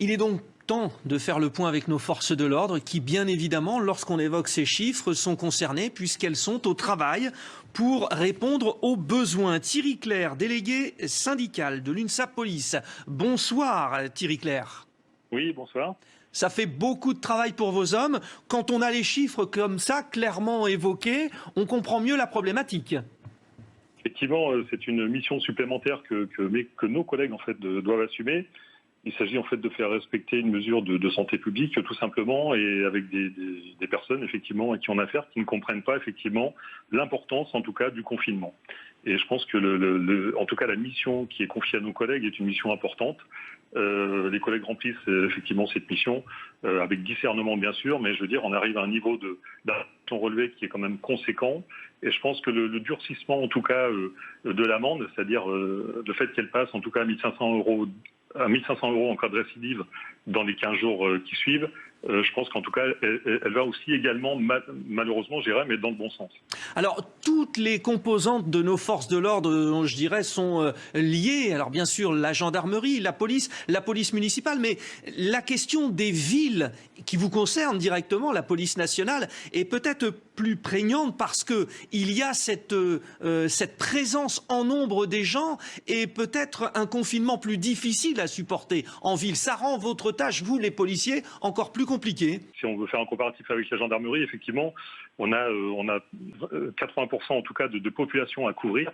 Il est donc temps de faire le point avec nos forces de l'ordre qui, bien évidemment, lorsqu'on évoque ces chiffres, sont concernées puisqu'elles sont au travail pour répondre aux besoins. Thierry Clerc, délégué syndical de l'UNSA Police. Bonsoir Thierry Clerc. Oui, bonsoir. Ça fait beaucoup de travail pour vos hommes. Quand on a les chiffres comme ça, clairement évoqués, on comprend mieux la problématique. Effectivement, c'est une mission supplémentaire que nos collègues en fait, doivent assumer. Il s'agit en fait de faire respecter une mesure de santé publique tout simplement et avec des personnes effectivement à qui on a affaire qui ne comprennent pas effectivement l'importance en tout cas du confinement. Et je pense que en tout cas la mission qui est confiée à nos collègues est une mission importante. Les collègues remplissent effectivement cette mission avec discernement bien sûr, mais je veux dire on arrive à un niveau d'action relevée qui est quand même conséquent. Et je pense que le durcissement en tout cas de l'amende, c'est-à-dire le fait qu'elle passe en tout cas à 1 500 € en cas de récidive dans les 15 jours qui suivent, je pense qu'en tout cas, elle va aussi également, malheureusement, je dirais, mais dans le bon sens. Alors, toutes les composantes de nos forces de l'ordre, je dirais, sont liées. Alors, bien sûr, la gendarmerie, la police municipale, mais la question des villes qui vous concerne directement, la police nationale, est peut-être plus prégnante parce que il y a cette présence en nombre des gens et peut-être un confinement plus difficile à supporter en ville. Ça rend votre tâche, vous les policiers, encore plus compliquée. Si on veut faire un comparatif avec la gendarmerie, effectivement, on a 80% en tout cas de population à couvrir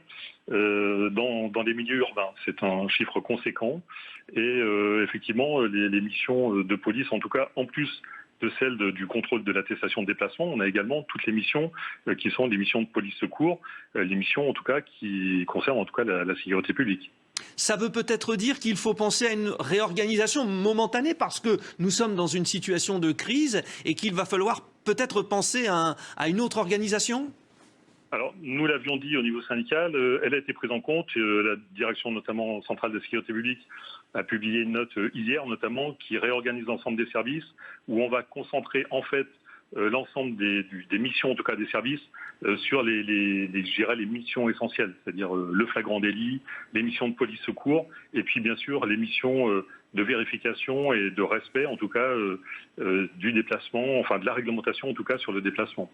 dans les milieux urbains. C'est un chiffre conséquent et effectivement les missions de police, en tout cas en plus de celle du contrôle de l'attestation de déplacement, on a également toutes les missions qui sont des missions de police secours, les missions en tout cas qui concernent en tout cas la sécurité publique. Ça veut peut-être dire qu'il faut penser à une réorganisation momentanée parce que nous sommes dans une situation de crise et qu'il va falloir peut-être penser à une autre organisation ? Alors, nous l'avions dit au niveau syndical, elle a été prise en compte. La direction notamment centrale de la sécurité publique a publié une note hier notamment qui réorganise l'ensemble des services où on va concentrer en fait l'ensemble des missions, en tout cas des services, sur je dirais les missions essentielles, c'est-à-dire le flagrant délit, les missions de police secours, et puis bien sûr les missions de vérification et de respect, en tout cas, du déplacement, enfin de la réglementation, en tout cas, sur le déplacement.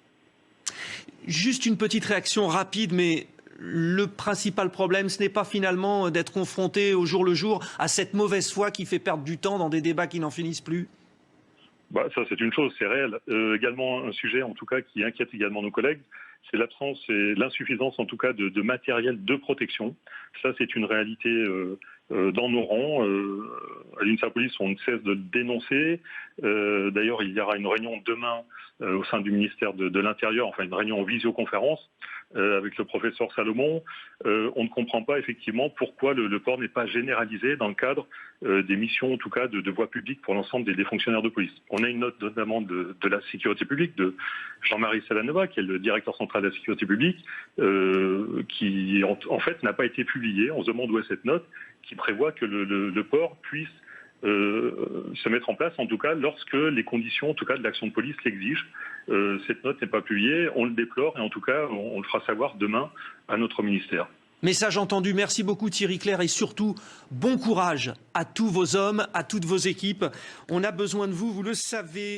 Juste une petite réaction rapide, mais le principal problème, ce n'est pas finalement d'être confronté au jour le jour à cette mauvaise foi qui fait perdre du temps dans des débats qui n'en finissent plus ? Ça, c'est une chose, c'est réel. Également, un sujet, en tout cas, qui inquiète également nos collègues, c'est l'absence et l'insuffisance, en tout cas, de matériel de protection. Ça, c'est une réalité dans nos rangs. À l'UNSA Police, on ne cesse de le dénoncer. D'ailleurs, il y aura une réunion demain au sein du ministère de l'Intérieur, enfin une réunion en visioconférence avec le professeur Salomon. On ne comprend pas effectivement pourquoi le port n'est pas généralisé dans le cadre des missions, en tout cas, de voie publique pour l'ensemble des fonctionnaires de police. On a une note notamment de la sécurité publique, de Jean-Marie Salanova, qui est le directeur central de la sécurité publique, qui en fait n'a pas été publiée. On se demande où est cette note qui prévoit que le port puisse se mettre en place, en tout cas, lorsque les conditions, en tout cas, de l'action de police l'exigent. Cette note n'est pas publiée, on le déplore et en tout cas, on le fera savoir demain à notre ministère. Message entendu, merci beaucoup Thierry Clerc et surtout, bon courage à tous vos hommes, à toutes vos équipes. On a besoin de vous, vous le savez.